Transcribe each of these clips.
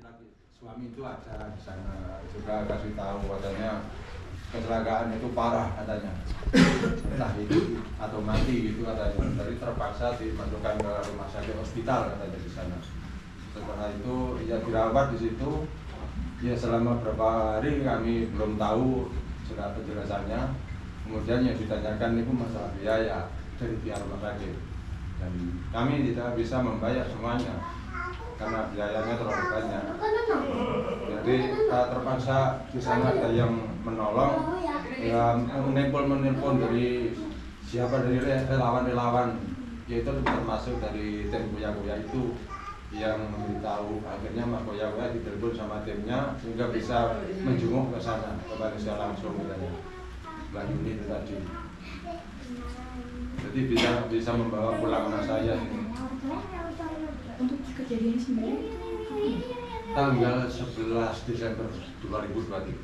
sakit suami itu ada di sana, juga kasih tahu katanya kecelakaan itu parah katanya, entah itu atau mati gitu katanya. Jadi terpaksa dimasukkan ke rumah sakit hospital katanya di sana. Setelah itu ya dirawat di situ. Ya selama berapa hari kami belum tahu sudah penjelasannya. Kemudian yang ditanyakan itu masalah biaya dari pihak rumah sakit. Dan kami tidak bisa membayar semuanya karena biayanya terlalu banyak. Jadi terpaksa di sana ada yang menolong, ya menelpon dari siapa, dari relawan-relawan, yaitu termasuk dari tim Kuya-Kuya itu yang memberitahu. Akhirnya Mas Kuya-Kuya ditelepon sama timnya sehingga bisa menjenguk ke sana, ke Malaysia langsung katanya. Mbak Yuni itu tadi. Jadi bisa membawa pulang anak saya ini. Untuk kejadian sendiri Tanggal 11 Desember 2023.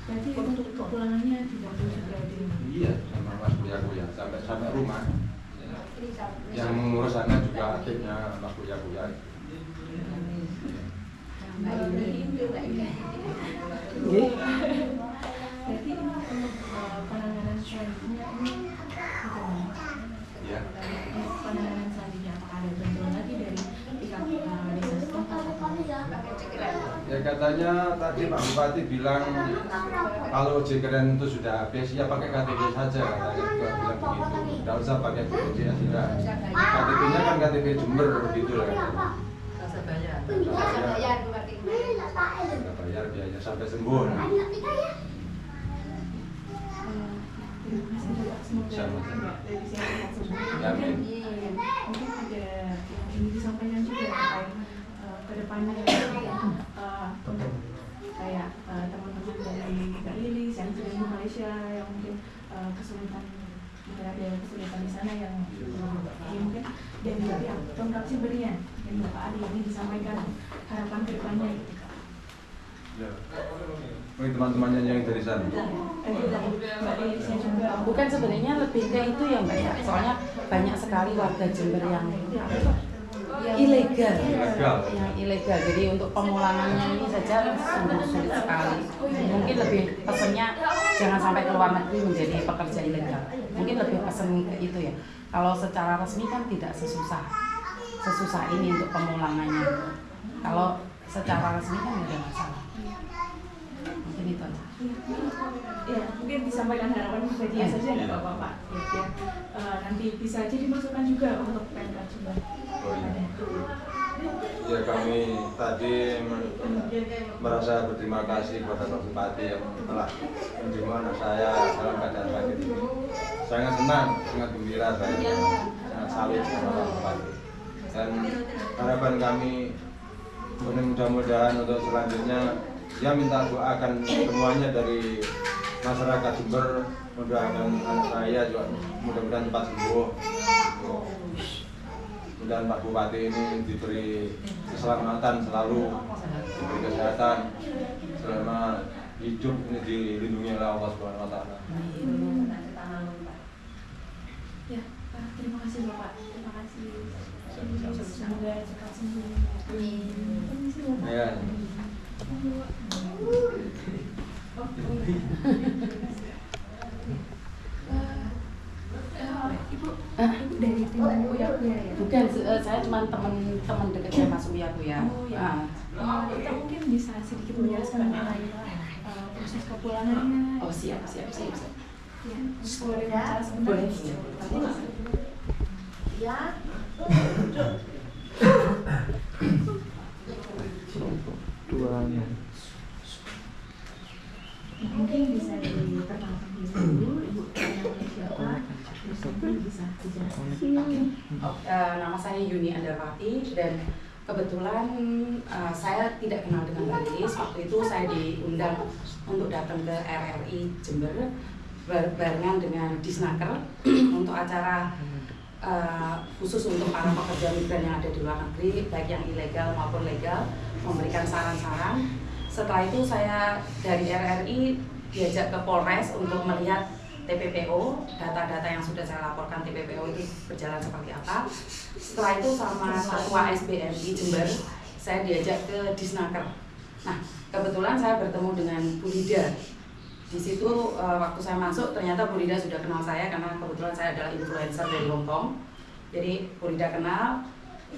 berarti untuk kepulangannya tidak sudah di Iya, sama Mas Kuya-Kuya sampai rumah. Yang mengurus sana juga adiknya Mas Kuya-Kuya. Berarti untuk penanganan selanjutnya ini bagaimana? Ya. Penanganan selanjutnya apakah ada bantuan lagi dari pihak desa setempat atau Ya katanya tadi Pak Bupati bilang kalau JKN itu sudah habis ya pakai KTP saja, katanya juga bilang begitu. Tidak usah pakai BPJS sudah. KTP-nya kan KTP Jember gitu lah. Rasa bayar. Sudah bayar biaya sampai sembuh. terima kasih Bapak, semoga Sama-sama. dari sini sehat semua. Amin. Mungkin ada yang ingin disampaikan juga terkait kedepannya untuk kayak teman-teman dari Mbak Lilis yang sedang di Malaysia yang mungkin kesulitan di sana yang mungkin dan juga pihak Pemkab Sibernya yang Bapak Adi ini disampaikan harapan kedepannya gitu Kak. Ya. Ini teman-temannya yang dari sana. Mbak Lilis yang juga Bukan, sebenarnya lebih ke itu ya Mbak ya. Soalnya banyak sekali warga Jember yang ilegal. Yang ilegal. Jadi untuk pemulangannya ini saja sungguh sulit sekali. Mungkin lebih pesannya jangan sampai keluar negeri menjadi pekerja ilegal. Mungkin lebih pesan ke itu ya. Kalau secara resmi kan tidak sesusah ini untuk pemulangannya. Kalau secara resmi kan tidak ada masalah. Mungkin itu aja. Ya, mungkin disampaikan harapan kepada dia saja nggak apa-apa Pak. Ya, nanti bisa aja dimasukkan juga untuk Pemkab Jember. Oh iya. Ya kami tadi merasa berterima kasih kepada Pak Bupati yang telah menerima anak saya dalam keadaan sakit ini. Sangat senang, sangat gembira saya, sangat salut sama Pak Bupati. Dan harapan kami mudah-mudahan untuk selanjutnya dia minta doakan semuanya dari masyarakat Jember, mudah-mudahan anak saya juga mudah-mudahan cepat sembuh. Dan Pak Bupati ini diberi keselamatan selalu, diberi kesehatan selama hidup ini dilindungi oleh Allah Subhanahu Wa Taala. Ya, Pak, terima kasih Bapak. Terima kasih. Semoga cepat sembuh. Permisi Bapak. Ya. Ibu dari tim Kuya-Kuya ya? Bukan, saya cuma teman dekatnya Mas Kuya-Kuya. Oh ya. Kita mungkin bisa sedikit menjelaskan mengenai proses kepulangannya. Oh siap. Ya, boleh bicara sebentar? Boleh. Ya. Mungkin bisa diperkenalkan dulu Ibu namanya siapa? Terus mungkin bisa dijelaskan. Nama saya Yuni Andarwati dan kebetulan saya tidak kenal dengan Mbak Lilis. Waktu itu saya diundang untuk datang ke RRI Jember barengan dengan Disnaker untuk acara khusus untuk para pekerja migran yang ada di luar negeri, baik yang ilegal maupun legal, memberikan saran-saran. Setelah itu saya dari RRI diajak ke Polres untuk melihat TPPO, data-data yang sudah saya laporkan TPPO itu berjalan seperti apa. Setelah itu sama Ketua SBMI Jember, saya diajak ke Disnaker. Nah, kebetulan saya bertemu dengan Bu Lida. Di situ waktu saya masuk ternyata Bu Lida sudah kenal saya karena kebetulan saya adalah influencer dari Hong Kong. Jadi Bu Lida kenal,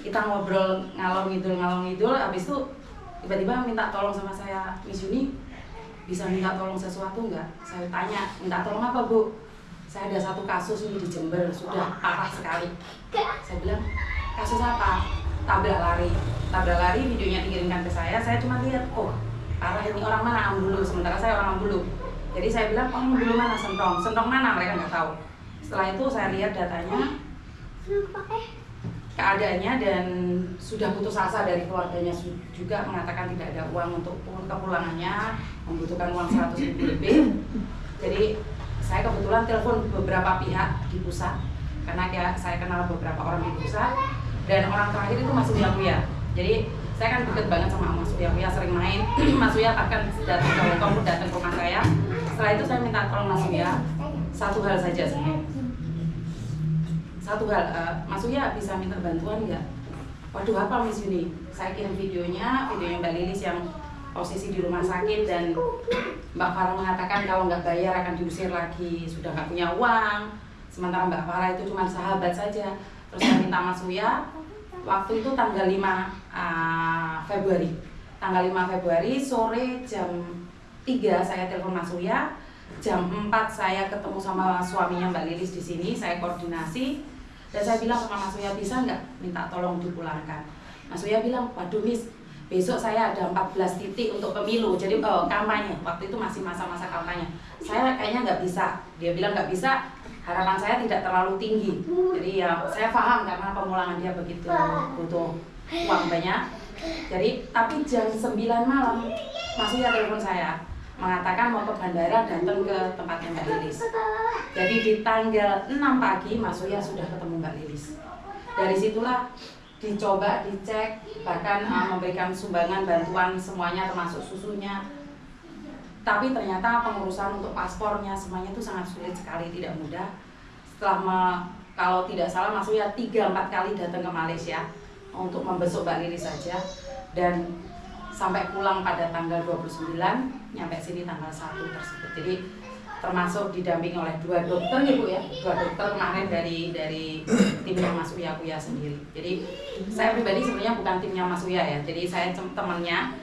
kita ngobrol ngalor ngidul, habis itu tiba-tiba minta tolong sama saya, Miss Yuni bisa minta tolong sesuatu nggak? Saya tanya, minta tolong apa Bu? Saya ada satu kasus ini di Jember, sudah parah sekali. Saya bilang, kasus apa? Tabrak lari videonya dikirimkan ke saya cuma lihat, oh parah ini, orang mana Ambulu, sementara saya orang Ambulu. Jadi saya bilang, oh Ambulu mana, Sentong mana, mereka nggak tahu. Setelah itu saya lihat datanya, keadaannya, dan sudah putus asa dari keluarganya juga, mengatakan tidak ada uang untuk kepulangannya, membutuhkan uang 100.000 lebih. Jadi saya kebetulan telepon beberapa pihak di pusat, karena saya kenal beberapa orang di pusat, dan orang terakhir itu Mas Uya. Jadi saya kan deket banget sama Mas Uya, sering main. Mas Uya bahkan datang ke Hong Kong, datang ke rumah saya. Setelah itu saya minta tolong Mas Uya, satu hal saja sebenarnya. Mas Uya bisa minta bantuan nggak? Waduh, apa Miss Yuni? Saya kirim videonya Mbak Lilis yang posisi di rumah sakit, dan Mbak Farah mengatakan kalau nggak bayar akan diusir lagi, sudah nggak punya uang. Sementara Mbak Farah itu cuma sahabat saja. Terus saya minta Mas Uya, waktu itu tanggal 5 Februari. Tanggal 5 Februari sore jam 3 saya telepon Mas Uya. Jam 4 saya ketemu sama suaminya Mbak Lilis di sini, saya koordinasi. Dan saya bilang sama Mas Uya, bisa nggak minta tolong dipulangkan? Mas Uya bilang, waduh Miss, besok saya ada 14 titik untuk pemilu, jadi kampanye. Waktu itu masih masa-masa kampanye. Saya kayaknya nggak bisa. Dia bilang nggak bisa, harapan saya tidak terlalu tinggi. Jadi ya saya paham karena pemulangan dia begitu butuh uang banyak. Jadi tapi jam 9 malam Mas Uya telepon saya, mengatakan mau ke bandara, datang ke tempatnya Mbak Lilis. Jadi di tanggal 6 pagi Mas Uya sudah ketemu Mbak Lilis. Dari situlah dicoba, dicek, bahkan memberikan sumbangan bantuan semuanya termasuk susunya. Tapi ternyata pengurusan untuk paspornya semuanya itu sangat sulit sekali, tidak mudah. Setelah kalau tidak salah Mas Uya 3-4 kali datang ke Malaysia untuk membesuk Mbak Lilis saja, dan sampai pulang pada tanggal 29, nyampe sini tanggal 1 tersebut. Jadi termasuk didampingi oleh 2 dokter ya Bu ya, 2 dokter kemarin dari timnya Mas Uya sendiri. Jadi saya pribadi sebenarnya bukan timnya Mas Uya ya, jadi saya temannya,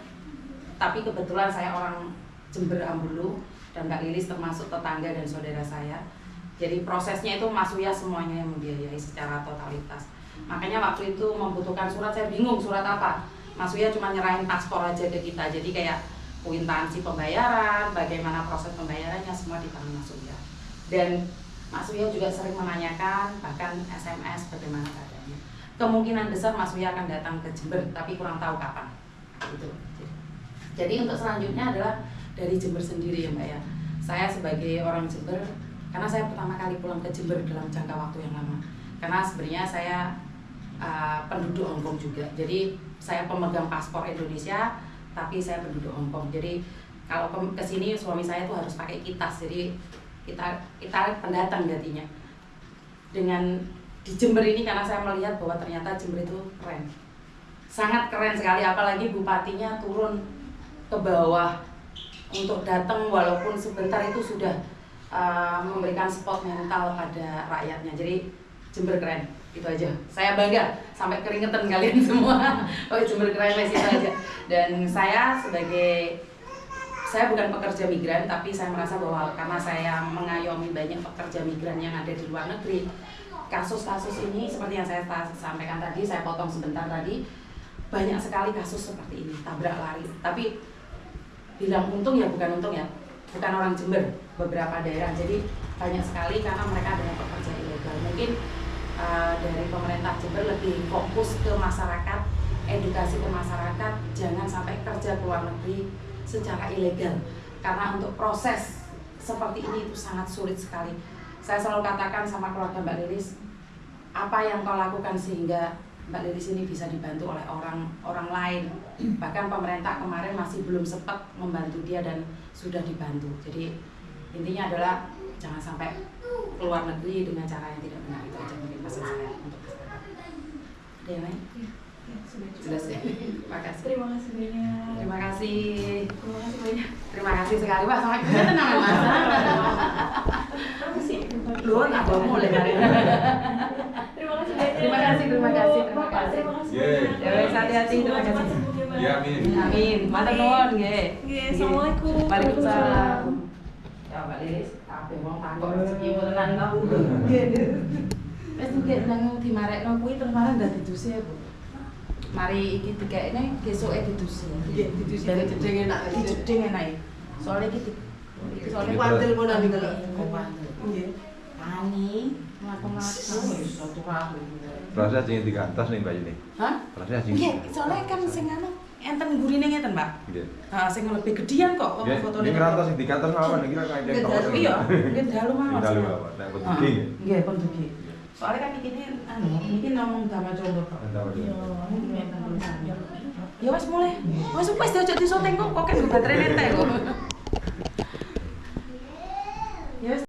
tapi kebetulan saya orang Jember Ambulu, dan Mbak Lilis termasuk tetangga dan saudara saya. Jadi prosesnya itu Mas Uya semuanya yang membiayai secara totalitas. Makanya waktu itu membutuhkan surat, saya bingung surat apa. Mas Uya cuma nyerahin paspor aja ke kita, jadi kayak kuitansi pembayaran, bagaimana proses pembayarannya, semua di tangan Mas Uya. Dan Mas Uya juga sering menanyakan, bahkan SMS bagaimana keadaannya. Kemungkinan besar Mas Uya akan datang ke Jember, tapi kurang tahu kapan. Gitu. Jadi untuk selanjutnya adalah dari Jember sendiri ya Mbak ya. Saya sebagai orang Jember, karena saya pertama kali pulang ke Jember dalam jangka waktu yang lama. Karena sebenarnya saya penduduk Hong Kong juga. Jadi saya pemegang paspor Indonesia, tapi saya penduduk Hong Kong. Jadi kalau ke sini suami saya tuh harus pakai kitas. Jadi kita pendatang jadinya. Dengan di Jember ini, karena saya melihat bahwa ternyata Jember itu keren. Sangat keren sekali, apalagi bupatinya turun ke bawah untuk datang walaupun sebentar, itu sudah memberikan spot mental pada rakyatnya. Jadi Jember keren, itu aja. Saya bangga sampai keringetan kalian semua. Oh Jember keren, itu aja. Dan saya bukan pekerja migran, tapi saya merasa bahwa karena saya mengayomi banyak pekerja migran yang ada di luar negeri, kasus-kasus ini seperti yang saya sampaikan tadi, saya potong sebentar tadi, banyak sekali kasus seperti ini, tabrak lari. Tapi bilang untung ya, bukan untung ya, bukan orang Jember, beberapa daerah. Jadi banyak sekali karena mereka adalah pekerja ilegal. Mungkin dari pemerintah Jember lebih fokus ke masyarakat, edukasi ke masyarakat, jangan sampai kerja ke luar negeri secara ilegal. Karena untuk proses seperti ini itu sangat sulit sekali. Saya selalu katakan sama keluarga Mbak Lilis, apa yang kau lakukan sehingga Mbak Lilis ini bisa dibantu oleh orang lain. Bahkan pemerintah kemarin masih belum sempat membantu dia dan sudah dibantu. Jadi intinya adalah jangan sampai keluar negeri dengan cara yang tidak benar. Itu aja mungkin pesan saya untuk masyarakat. Ada yang lain? sudah cukup. Sudah sih. Makasih. Terima kasih banyak. Terima kasih. Terima kasih banyak. Terima kasih sekali Pak. Sama kita tenang ya Mas. Apa sih? Lu nggak mau mulai hari ini. Terima kasih banyak. Terima kasih, terima kasih, terima Bapak, kasih. terima kasih Yeay. banyak. Ya wes, hati-hati, terima kasih. Cepat sembuh ya, Mbak. Ya, amin. Amin. Matur nuwun nggih. Nggih, assalamualaikum. Waalaikumsalam. Ya Mbak Lilis, kabeh wong takok rezeki tenan to. Wis nggih nang dimarekno kuwi terus malah dadi dusi ya, Bu. Mari iki dikekne besoke didusi. Nggih, didusi. Dari Jeding enak. jeding enak. Soale iki soale Gitu. Kuantil ngono niku lho. Nggih. Ani mlaku-mlaku wis satu aku. Proses sing digantos nih Mbak Yuni. Hah? Proses sing. Nggih, soalnya kan sing anu enten gurine ngeten, Mbak. Nggih. Sing lebih gedean kok Nggih, fotone. ini ngerantos sing digantos mawon iki kaya Nggih, kayak Iya, nggih dalu mawon. Dalu mawon, nek Ah, kudu nggih. Nggih, pun dugi. Soalnya kan iki anu, iki namung dama contoh kok. Dama contoh. Iya, ngeten tulisannya. Ya wis mulai. Wis diajak disoteng kok kan baterainya entek kok. Ya wis.